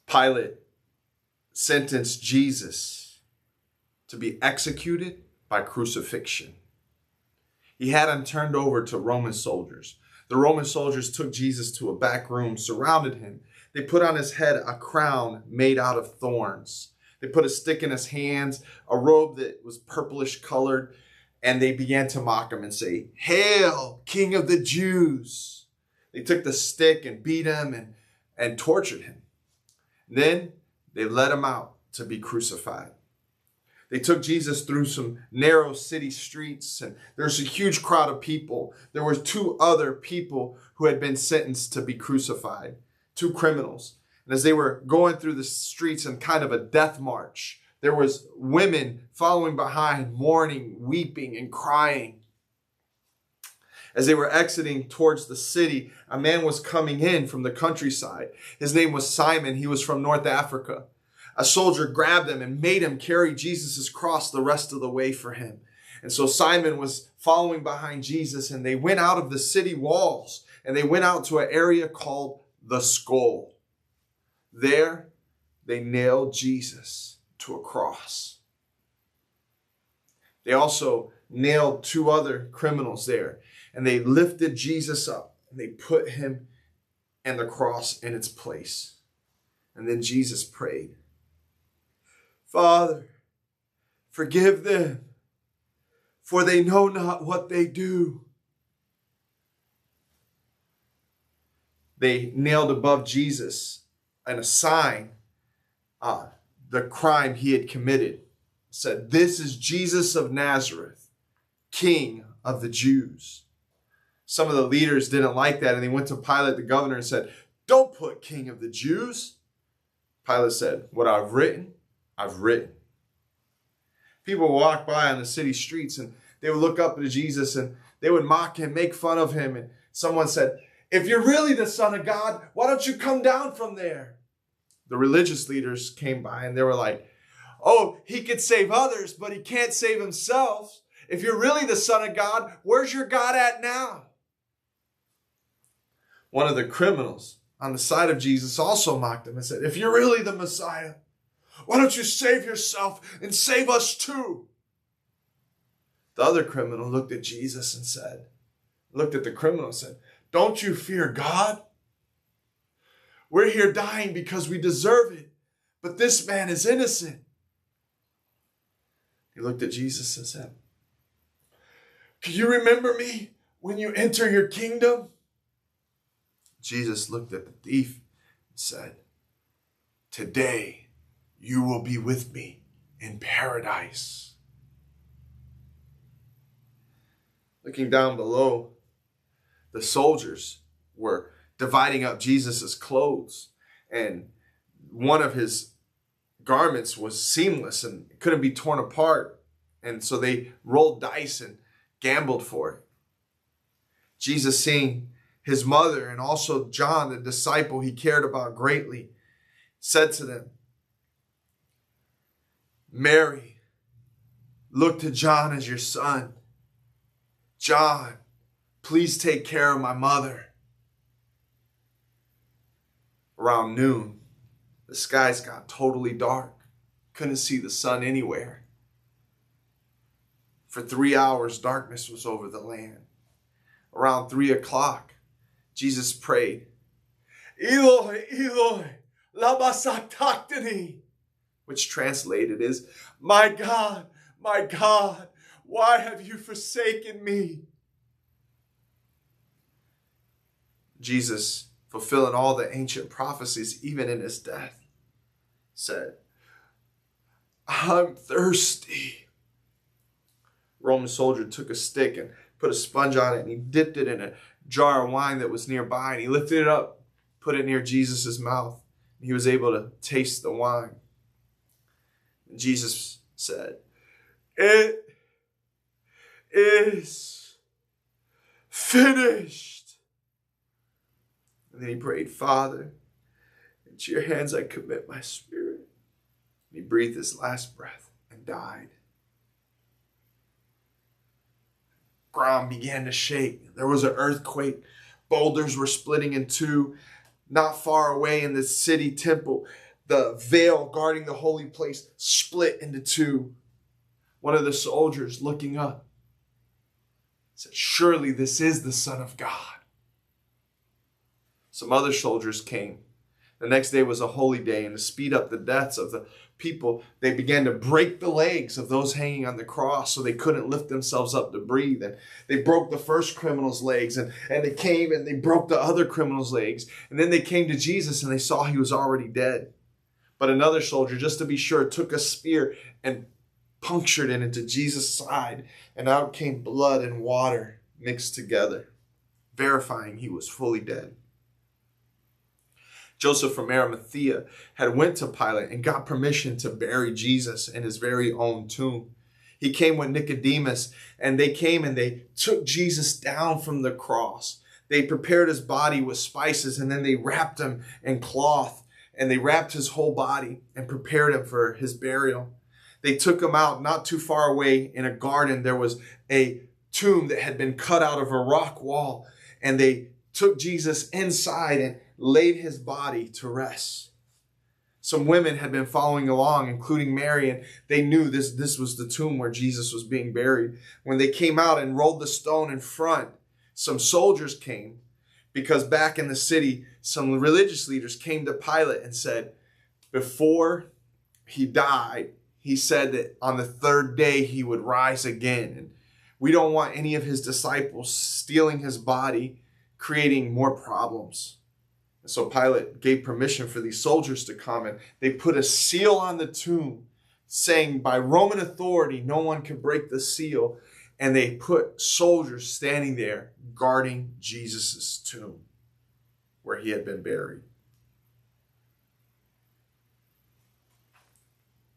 Pilate sentenced Jesus to be executed by crucifixion. He had him turned over to Roman soldiers. The Roman soldiers took Jesus to a back room, surrounded him. They put on his head a crown made out of thorns. They put a stick in his hands, a robe that was purplish colored, and they began to mock him and say, "Hail, King of the Jews." They took the stick and beat him and tortured him. Then they let him out to be crucified. They took Jesus through some narrow city streets, and there's a huge crowd of people. There were two other people who had been sentenced to be crucified, two criminals. And as they were going through the streets in kind of a death march, there was women following behind, mourning, weeping, and crying. As they were exiting towards the city, a man was coming in from the countryside. His name was Simon. He was from North Africa. A soldier grabbed him and made him carry Jesus' cross the rest of the way for him. And so Simon was following behind Jesus, and they went out of the city walls, and they went out to an area called the Skull. There, they nailed Jesus to a cross. They also nailed two other criminals there, and they lifted Jesus up, and they put him and the cross in its place. And then Jesus prayed, "Father, forgive them, for they know not what they do." They nailed above Jesus and a sign, the crime he had committed. It said, "This is Jesus of Nazareth, King of the Jews." Some of the leaders didn't like that, and they went to Pilate, the governor, and said, "Don't put King of the Jews." Pilate said, "What I've written, I've written." People would walk by on the city streets, and they would look up to Jesus, and they would mock him, make fun of him. And someone said, "If you're really the Son of God, why don't you come down from there?" The religious leaders came by, and they were like, "Oh, he could save others, but he can't save himself. If you're really the Son of God, where's your God at now?" One of the criminals on the side of Jesus also mocked him and said, "If you're really the Messiah, why don't you save yourself and save us too?" The other criminal looked at Jesus and looked at the criminal and said, "Don't you fear God? We're here dying because we deserve it, but this man is innocent." He looked at Jesus and said, "Can you remember me when you enter your kingdom?" Jesus looked at the thief and said, "Today you will be with me in paradise." Looking down below, the soldiers were dividing up Jesus' clothes, and one of his garments was seamless and couldn't be torn apart. And so they rolled dice and gambled for it. Jesus, seeing his mother and also John, the disciple he cared about greatly, said to them, "Mary, look to John as your son. John, please take care of my mother." Around noon, the skies got totally dark. Couldn't see the sun anywhere. For 3 hours, darkness was over the land. Around 3 o'clock, Jesus prayed, "Eloi, Eloi, lama sabachthani," which translated is, my God, why have you forsaken me?" Jesus, fulfilling all the ancient prophecies, even in his death, said, "I'm thirsty." Roman soldier took a stick and put a sponge on it, and he dipped it in a jar of wine that was nearby, and he lifted it up, put it near Jesus' mouth, and he was able to taste the wine. And Jesus said, "It is finished." And then he prayed, "Father, into your hands I commit my spirit." And he breathed his last breath and died. Ground began to shake. There was an earthquake. Boulders were splitting in two. Not far away in the city temple, the veil guarding the holy place split into two. One of the soldiers, looking up, said, "Surely this is the Son of God." Some other soldiers came. The next day was a holy day, and to speed up the deaths of the people, they began to break the legs of those hanging on the cross so they couldn't lift themselves up to breathe. And they broke the first criminal's legs, and they came and they broke the other criminal's legs. And then they came to Jesus and they saw he was already dead. But another soldier, just to be sure, took a spear and punctured it into Jesus' side, and out came blood and water mixed together, verifying he was fully dead. Joseph from Arimathea had went to Pilate and got permission to bury Jesus in his very own tomb. He came with Nicodemus, and they came and they took Jesus down from the cross. They prepared his body with spices, and then they wrapped him in cloth, and they wrapped his whole body and prepared him for his burial. They took him out not too far away in a garden. There was a tomb that had been cut out of a rock wall, and they took Jesus inside and laid his body to rest. Some women had been following along, including Mary, and they knew this was the tomb where Jesus was being buried. When they came out and rolled the stone in front, some soldiers came, because back in the city, some religious leaders came to Pilate and said, before he died, he said that on the third day he would rise again. And we don't want any of his disciples stealing his body, creating more problems. And so Pilate gave permission for these soldiers to come, and they put a seal on the tomb saying by Roman authority, no one can break the seal. And they put soldiers standing there guarding Jesus' tomb where he had been buried.